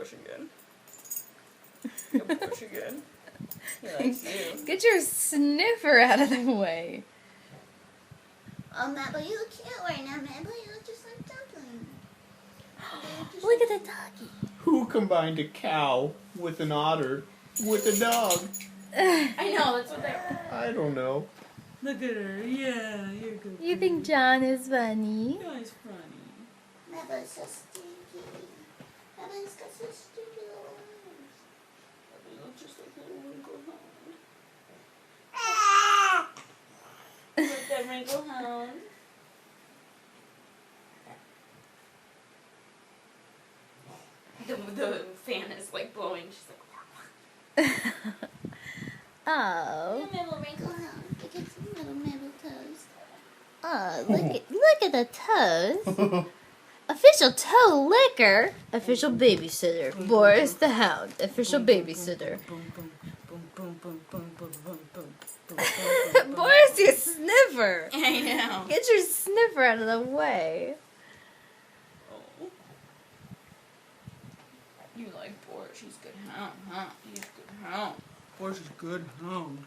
push again. Go push again. He likes you. Get your sniffer out of the way. Oh, Mabel, you look cute right now, Mabel. You look just like Dumpling. Look at the doggy. Who combined a cow with an otter with a dog? I know, that's what they I don't know. Look at her. Yeah, you're good. You think John is funny? Yeah, he's funny. Mabel is so stinky. Mabel's got so stinky little eyes. He looks just like a little wrinkle hound. Look that wrinkle hound. The fan is like blowing. She's like, Oh. Little Mabel wrinkle hound. Look at some little Mabel toes. Oh, look at the toes. Official toe licker. Official babysitter. Boris the Hound. Official babysitter. Boris, you sniffer. I know. Get your sniffer out of the way. Oh. You like Boris? She's good hound, huh? He's good hound. Boris is good hound.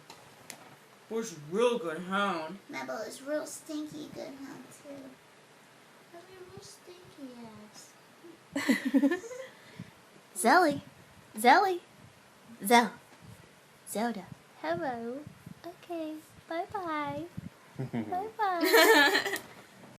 Boris is real good hound. Mabel is real stinky good hound, too. Mabel, real stinky ass. Zelly. Zelda. Hello. Okay. Bye-bye. Bye-bye.